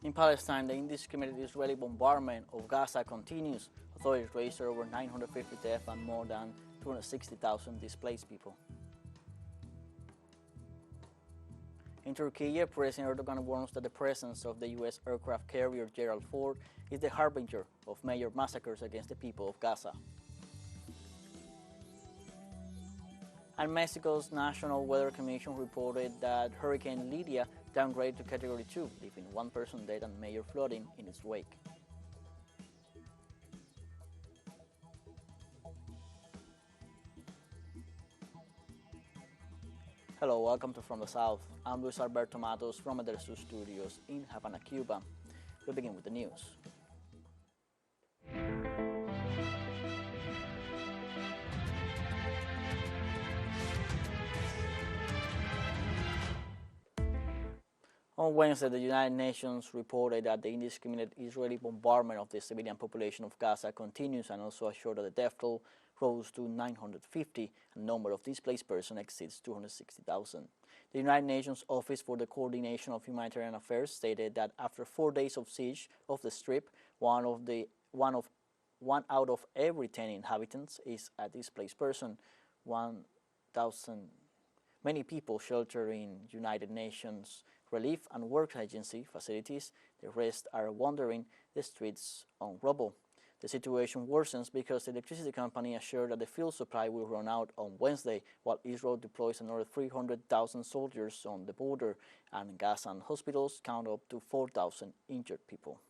In Palestine, the indiscriminate Israeli bombardment of Gaza continues. Authorities registered over 950 deaths and more than 260,000 displaced people. In Turkey, President Erdogan warns that the presence of the U.S. aircraft carrier Gerald Ford is the harbinger of major massacres against the people of Gaza. And Mexico's National Weather Commission reported that Hurricane Lidia downgraded to Category 2, leaving one person dead and major flooding in its wake. Hello, welcome to From the South. I'm Luis Alberto Matos from the TeleSUR studios in Havana, Cuba. We begin with the news. On Wednesday, the United Nations reported that the indiscriminate Israeli bombardment of the civilian population of Gaza continues and also assured that the death toll rose to 950 and the number of displaced persons exceeds 260,000. The United Nations Office for the Coordination of Humanitarian Affairs stated that after 4 days of siege of the Strip, one out of every 10 inhabitants is a displaced person. 1,000 many people shelter in United Nations Relief and Work Agency facilities. The rest are wandering the streets on rubble. The situation worsens because the electricity company assured that the fuel supply will run out on Wednesday, while Israel deploys another 300,000 soldiers on the border, and Gazan hospitals count up to 4,000 injured people.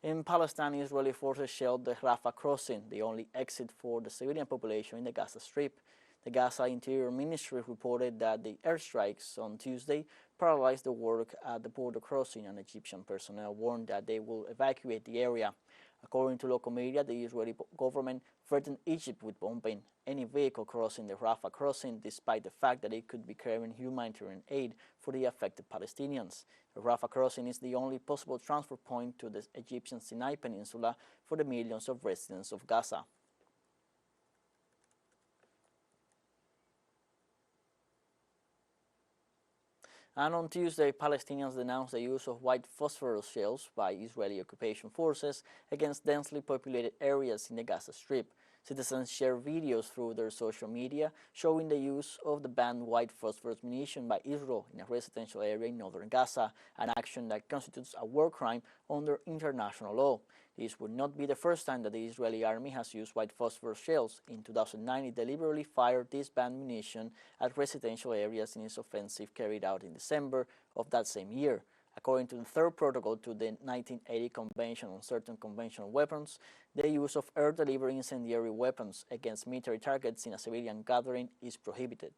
In Palestine, Israeli forces shelled the Rafah crossing, the only exit for the civilian population in the Gaza Strip. The Gaza Interior Ministry reported that the airstrikes on Tuesday paralyzed the work at the border crossing, and Egyptian personnel warned that they will evacuate the area. According to local media, the Israeli government threatened Egypt with bombing any vehicle crossing the Rafah crossing, despite the fact that it could be carrying humanitarian aid for the affected Palestinians. The Rafah crossing is the only possible transfer point to the Egyptian Sinai Peninsula for the millions of residents of Gaza. And on Tuesday, Palestinians denounced the use of white phosphorus shells by Israeli occupation forces against densely populated areas in the Gaza Strip. Citizens shared videos through their social media showing the use of the banned white phosphorus munition by Israel in a residential area in northern Gaza, an action that constitutes a war crime under international law. This would not be the first time that the Israeli army has used white phosphorus shells. In 2009, it deliberately fired this banned munition at residential areas in its offensive carried out in December of that same year. According to the third protocol to the 1980 Convention on Certain Conventional Weapons, the use of air-delivered incendiary weapons against military targets in a civilian gathering is prohibited.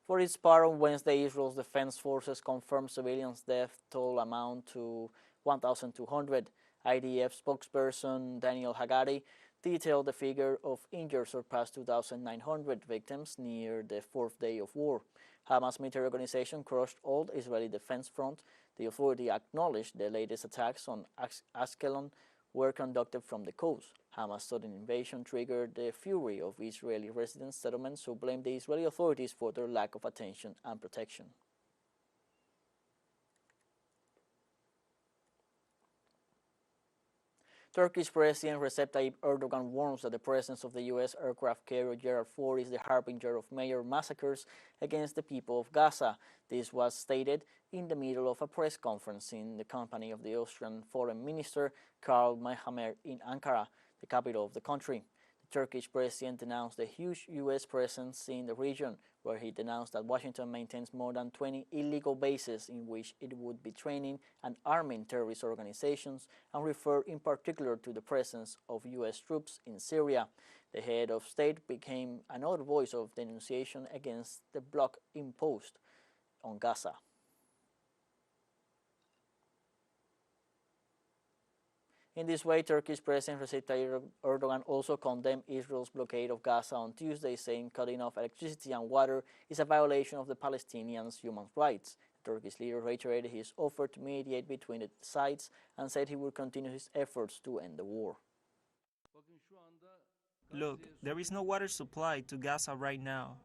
For its part, on Wednesday, Israel's defense forces confirmed civilians' death toll amount to 1,200. IDF spokesperson Daniel Hagari detailed the figure of injured surpassed 2,900 victims near the fourth day of war. Hamas military organization crushed all the Israeli defense front. The authority acknowledged the latest attacks on Ashkelon were conducted from the coast. Hamas' sudden invasion triggered the fury of Israeli resident settlements who blamed the Israeli authorities for their lack of attention and protection. Turkish President Recep Tayyip Erdogan warns that the presence of the U.S. aircraft carrier Gerald Ford is the harbinger of major massacres against the people of Gaza. This was stated in the middle of a press conference in the company of the Austrian Foreign Minister Karl Nehammer in Ankara, the capital of the country. The Turkish president denounced the huge U.S. presence in the region, where he denounced that Washington maintains more than 20 illegal bases in which it would be training and arming terrorist organizations, and referred in particular to the presence of U.S. troops in Syria. The head of state became another voice of denunciation against the bloc imposed on Gaza. In this way, Turkish President Recep Tayyip Erdogan also condemned Israel's blockade of Gaza on Tuesday, saying cutting off electricity and water is a violation of the Palestinians' human rights. Turkey's leader reiterated his offer to mediate between the sides and said he would continue his efforts to end the war. Look, there is no water supply to Gaza right now.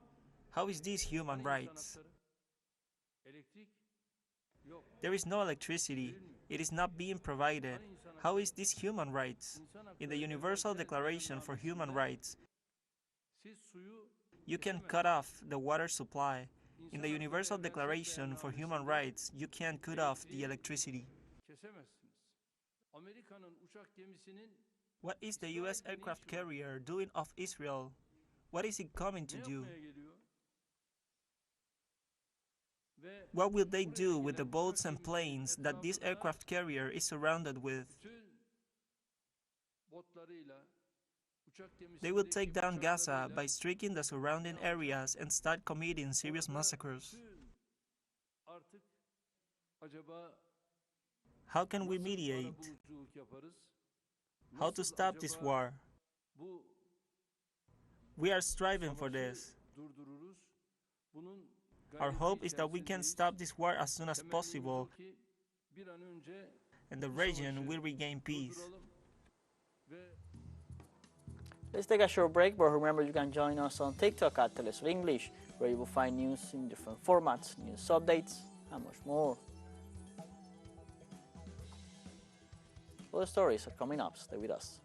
How is this human rights? There is no electricity. It is not being provided. How is this human rights? In the Universal Declaration for Human Rights, you can cut off the water supply. In the Universal Declaration for Human Rights, you can cut off the electricity. What is the US aircraft carrier doing off Israel? What is it coming to do? What will they do with the boats and planes that this aircraft carrier is surrounded with? They will take down Gaza by striking the surrounding areas and start committing serious massacres. How can we mediate? How to stop this war? We are striving for this. Our hope is that we can stop this war as soon as possible and the region will regain peace. Let's take a short break, but remember you can join us on TikTok at TeleSUR English, where you will find news in different formats, news updates, and much more. All the stories are coming up. Stay with us.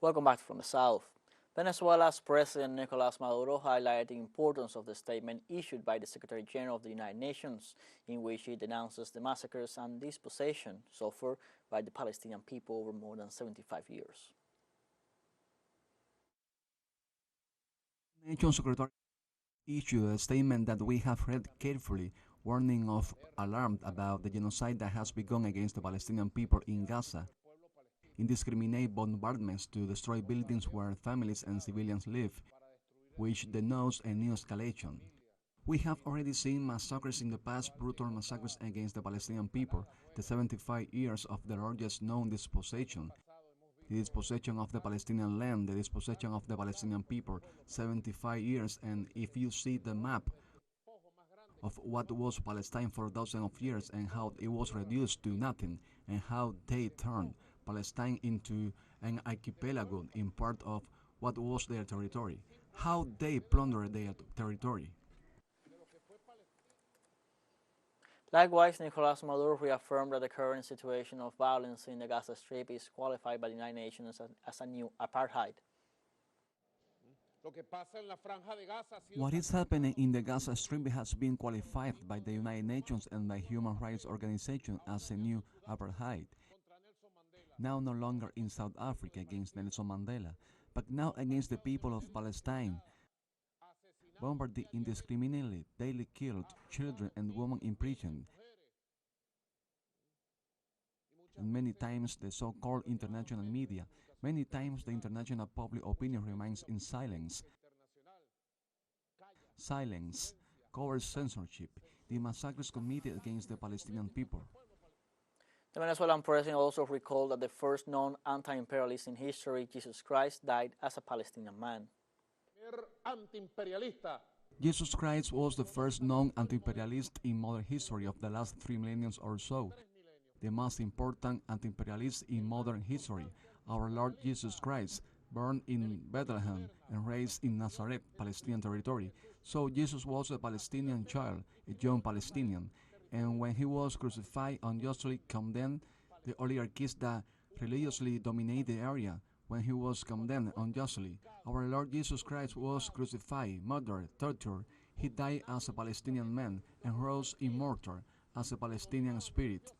Welcome back from the South. Venezuela's President Nicolás Maduro highlighted the importance of the statement issued by the Secretary General of the United Nations, in which he denounces the massacres and dispossession suffered by the Palestinian people over more than 75 years. Nations Secretary issued a statement that we have read carefully, warning of alarm about the genocide that has begun against the Palestinian people in Gaza. Indiscriminate bombardments to destroy buildings where families and civilians live, which denotes a new escalation. We have already seen massacres in the past, brutal massacres against the Palestinian people, the 75 years of the largest known dispossession, the dispossession of the Palestinian land, the dispossession of the Palestinian people, 75 years, and if you see the map of what was Palestine for thousands of years and how it was reduced to nothing, and how they turned Palestine into an archipelago in part of what was their territory, how they plundered their territory. Likewise, Nicolás Maduro reaffirmed that the current situation of violence in the Gaza Strip is qualified by the United Nations as a new apartheid. What is happening in the Gaza Strip has been qualified by the United Nations and by human rights organizations as a new apartheid. Now no longer in South Africa against Nelson Mandela, but now against the people of Palestine. Bombarded indiscriminately, daily killed, children and women imprisoned. And many times the so-called international media, many times the international public opinion remains in silence. Silence covers censorship, the massacres committed against the Palestinian people. The Venezuelan president also recalled that the first known anti-imperialist in history, Jesus Christ, died as a Palestinian man. Jesus Christ was the first known anti-imperialist in modern history of the last 3 millennia or so. The most important anti-imperialist in modern history, our Lord Jesus Christ, born in Bethlehem and raised in Nazareth, Palestinian territory. So Jesus was a Palestinian child, a young Palestinian. And when he was crucified, unjustly condemned the oligarchies that religiously dominate the area. When he was condemned unjustly, our Lord Jesus Christ was crucified, murdered, tortured. He died as a Palestinian man and rose immortal as a Palestinian spirit.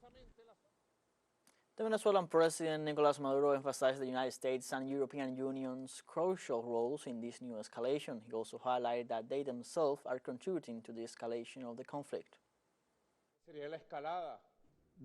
The Venezuelan president Nicolás Maduro emphasized the United States and European Union's crucial roles in this new escalation. He also highlighted that they themselves are contributing to the escalation of the conflict.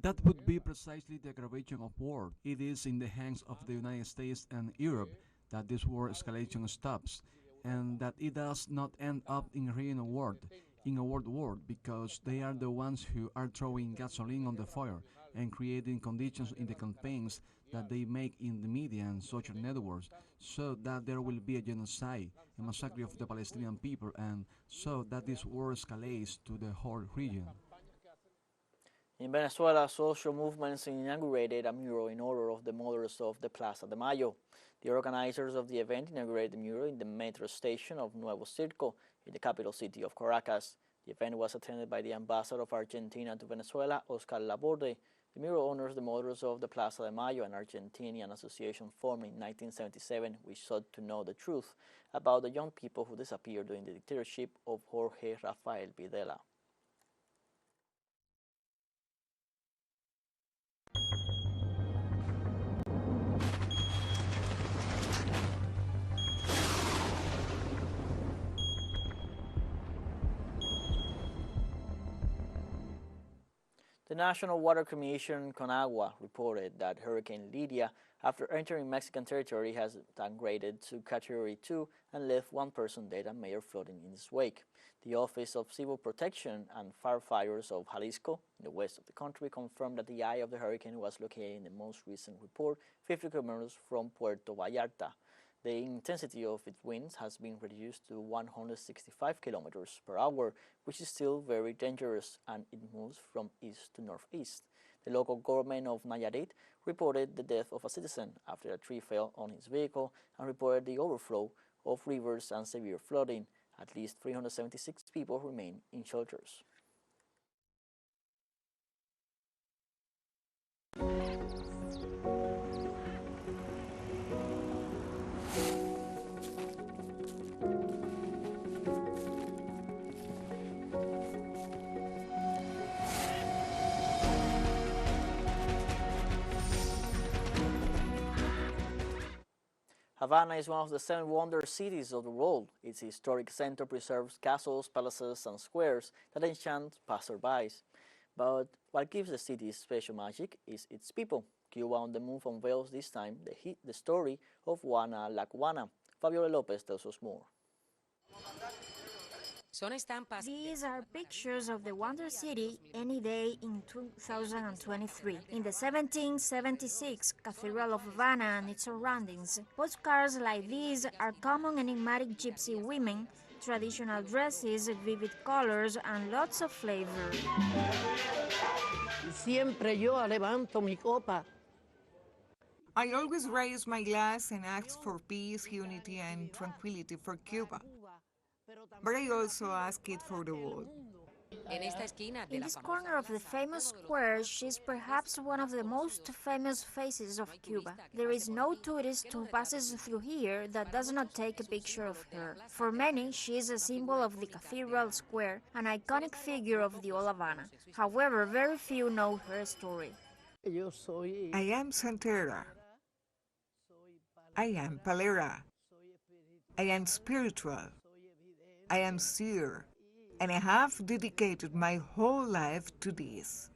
That would be precisely the aggravation of war. It is in the hands of the United States and Europe that this war escalation stops, and that it does not end up in a world war, because they are the ones who are throwing gasoline on the fire and creating conditions in the campaigns that they make in the media and social networks, so that there will be a genocide, a massacre of the Palestinian people, and so that this war escalates to the whole region. In Venezuela, social movements inaugurated a mural in honor of the mothers of the Plaza de Mayo. The organizers of the event inaugurated the mural in the metro station of Nuevo Circo in the capital city of Caracas. The event was attended by the ambassador of Argentina to Venezuela, Oscar Laborde. The mural honors the mothers of the Plaza de Mayo, an Argentinian association formed in 1977 which sought to know the truth about the young people who disappeared during the dictatorship of Jorge Rafael Videla. The National Water Commission, CONAGUA, reported that Hurricane Lidia, after entering Mexican territory, has downgraded to Category 2 and left one person dead and major flooding in its wake. The Office of Civil Protection and Firefighters of Jalisco, in the west of the country, confirmed that the eye of the hurricane was located in the most recent report, 50 kilometers from Puerto Vallarta. The intensity of its winds has been reduced to 165 kilometers per hour, which is still very dangerous, and it moves from east to northeast. The local government of Nayarit reported the death of a citizen after a tree fell on his vehicle and reported the overflow of rivers and severe flooding. At least 376 people remain in shelters. Havana is one of the 7 wonder cities of the world. Its historic center preserves castles, palaces, and squares that enchant passerbys. But what gives the city special magic is its people. Cuba on the Move unveils this time the story of Juana La Cubana. Fabiola Lopez tells us more. These are pictures of the Wonder City any day in 2023. In the 1776 Cathedral of Havana and its surroundings, postcards like these are common enigmatic gypsy women, traditional dresses, vivid colors, and lots of flavor. Siempre yo levanto mi copa. I always raise my glass and ask for peace, unity, and tranquility for Cuba. But I also ask it for the world. In this corner of the famous square, she's perhaps one of the most famous faces of Cuba. There is no tourist who passes through here that does not take a picture of her. For many, she is a symbol of the Cathedral Square, an iconic figure of the old Havana. However, very few know her story. I am Santera. I am Palera. I am spiritual. I am seer, and I have dedicated my whole life to this.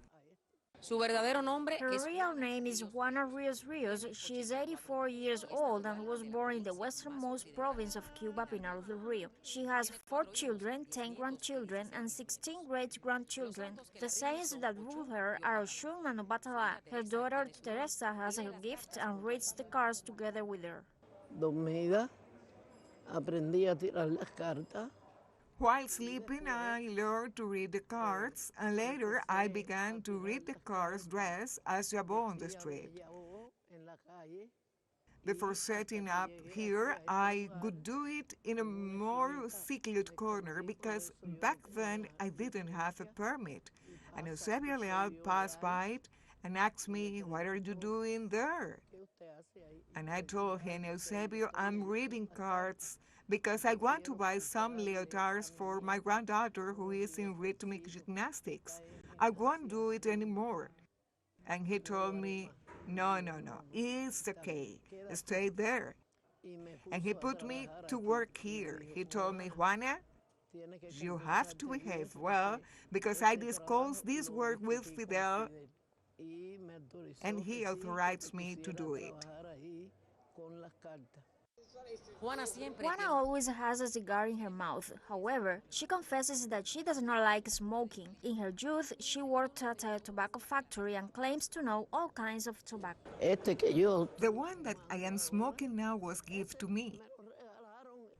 Her real name is Juana Rios Rios. She is 84 years old and was born in the westernmost province of Cuba, Pinar del Rio. She has 4 children, 10 grandchildren, and 16 great-grandchildren. The saints that rule her are Oshun and Obatala. Her daughter Teresa has her gift and reads the cards together with her. Dormida, aprendí a tirar las cartas. While sleeping, I learned to read the cards, and later I began to read the cards dressed as Jabot on the street. Before setting up here, I would do it in a more secluded corner because back then I didn't have a permit. And Eusebio Leal passed by it and asked me, "What are you doing there?" And I told him, "Eusebio, I'm reading cards because I want to buy some leotards for my granddaughter who is in rhythmic gymnastics. I won't do it anymore." And he told me, no, it's okay, stay there. And he put me to work here. He told me, "Juana, you have to behave well because I discussed this work with Fidel and he authorized me to do it." Juana always has a cigar in her mouth. However, she confesses that she does not like smoking. In her youth, she worked at a tobacco factory and claims to know all kinds of tobacco. The one that I am smoking now was given to me.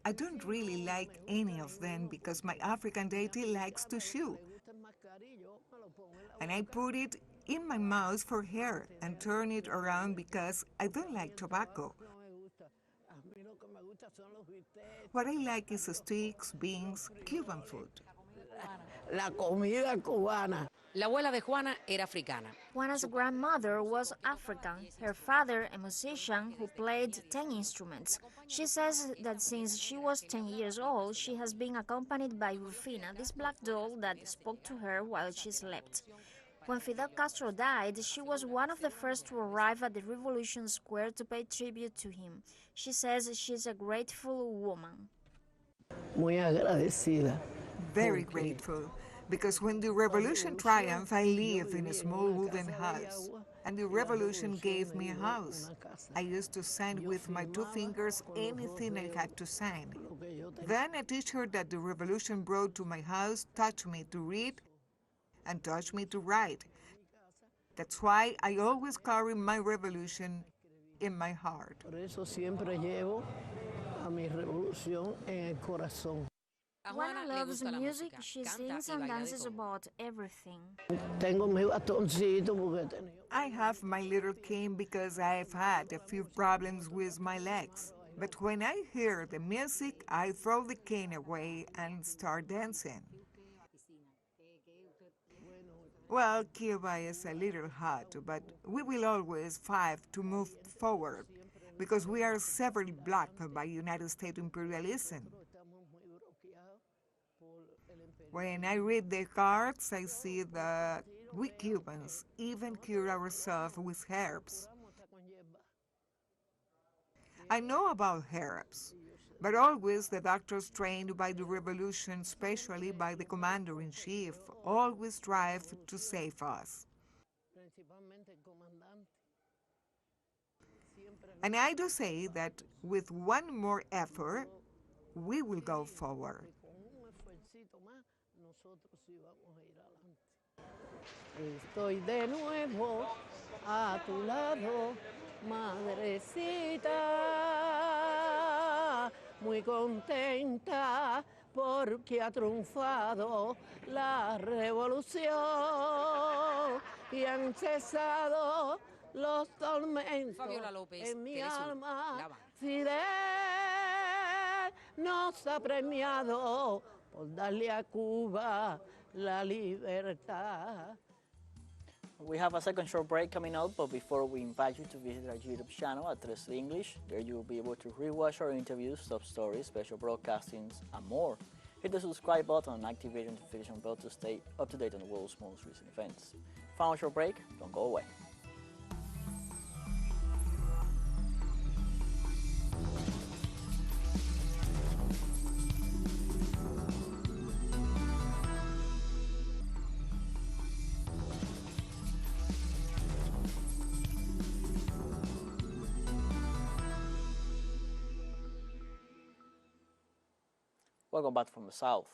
I don't really like any of them because my African deity likes to chew. And I put it in my mouth for her and turn it around because I don't like tobacco. What I like is sticks, beans, Cuban food. La comida cubana. La abuela de Juana era africana. Juana's grandmother was African, her father a musician who played 10 instruments. She says that since she was 10 years old, she has been accompanied by Rufina, this black doll that spoke to her while she slept. When Fidel Castro died, she was one of the first to arrive at the Revolution Square to pay tribute to him. She says she's a grateful woman. Muy agradecida. Very grateful, because when the revolution triumphed, I lived in a small wooden house, and the revolution gave me a house. I used to sign with my 2 fingers anything I had to sign. Then a teacher that the revolution brought to my house taught me to read and taught me to write. That's why I always carry my revolution in my heart. Por eso siempre llevo a mi revolución en el corazón. Juana loves music, she sings and dances about everything. Tengo mi bastoncito porque he tenido. I have my little cane because I've had a few problems with my legs. But when I hear the music, I throw the cane away and start dancing. Well, Cuba is a little hot, but we will always fight to move forward because we are severely blocked by United States imperialism. When I read the cards, I see that we Cubans even cure ourselves with herbs. I know about herbs, but always the doctors trained by the revolution, especially by the commander-in-chief, always strive to save us. And I do say that with one more effort, we will go forward. Estoy de nuevo a tu lado, madrecita, muy contenta porque ha triunfado la revolución y han cesado los tormentos en mi alma. Fidel nos ha premiado por darle a Cuba la libertad. We have a second short break coming up, but before we invite you to visit our YouTube channel at TeleSUR English. There you will be able to rewatch our interviews, sub-stories, special broadcastings, and more. Hit the subscribe button and activate the notification bell to stay up to date on the world's most recent events. Final short break, don't go away. Welcome back from the south.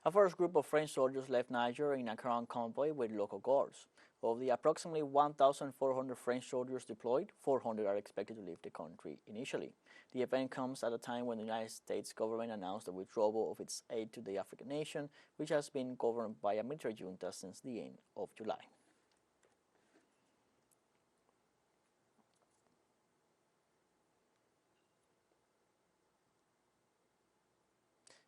A first group of French soldiers left Niger in a crown convoy with local guards. Of the approximately 1,400 French soldiers deployed, 400 are expected to leave the country initially. The event comes at a time when the United States government announced the withdrawal of its aid to the African nation, which has been governed by a military junta since the end of July.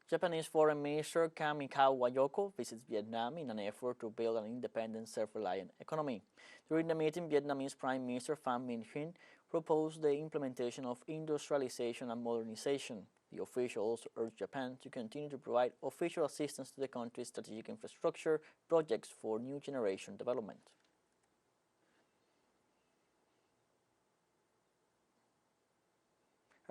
Japanese Foreign Minister Kamikaze Wayoko visits Vietnam in an effort to build an independent, self-reliant economy. During the meeting, Vietnamese Prime Minister Pham Minh Chinh proposed the implementation of industrialization and modernization. The official also urged Japan to continue to provide official assistance to the country's strategic infrastructure projects for new generation development.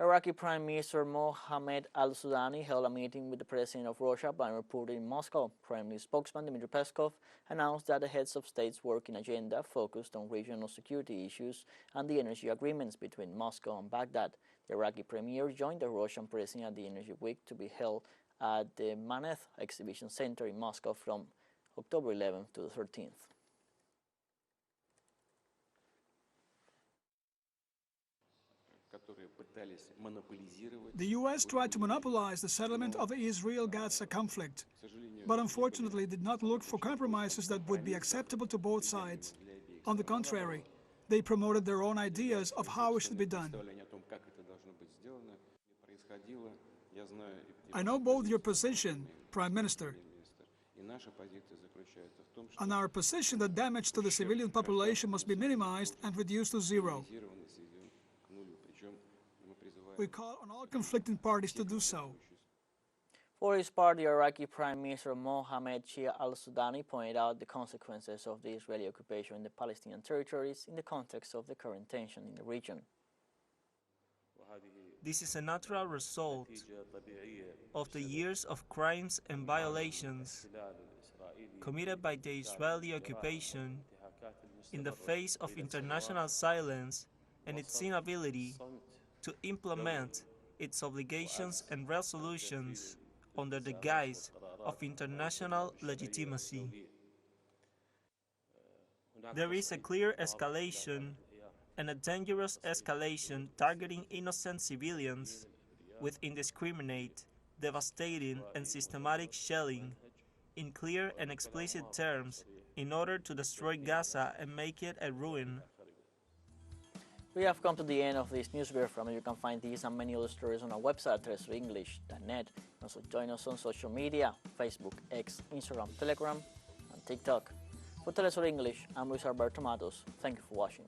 Iraqi Prime Minister Mohammed al-Sudani held a meeting with the President of Russia, but reported in Moscow. Kremlin spokesman Dmitry Peskov announced that the heads of state's working agenda focused on regional security issues and the energy agreements between Moscow and Baghdad. The Iraqi premier joined the Russian president at the Energy Week to be held at the Maneth Exhibition Center in Moscow from October 11th to the 13th. The U.S. tried to monopolize the settlement of the Israel-Gaza conflict, but unfortunately did not look for compromises that would be acceptable to both sides. On the contrary, they promoted their own ideas of how it should be done. I know both your position, Prime Minister, and our position that damage to the civilian population must be minimized and reduced to zero. We call on all conflicting parties to do so. For his part, the Iraqi Prime Minister Mohammed Shia al-Sudani pointed out the consequences of the Israeli occupation in the Palestinian territories in the context of the current tension in the region. This is a natural result of the years of crimes and violations committed by the Israeli occupation in the face of international silence and its inability to implement its obligations and resolutions under the guise of international legitimacy. There is a clear escalation and a dangerous escalation targeting innocent civilians with indiscriminate, devastating, and systematic shelling in clear and explicit terms in order to destroy Gaza and make it a ruin. We have come to the end of this news brief. You can find these and many other stories on our website, TeleSURenglish.net. Also join us on social media, Facebook, X, Instagram, Telegram, and TikTok. For TeleSUR English, I'm Luis Alberto Matos. Thank you for watching.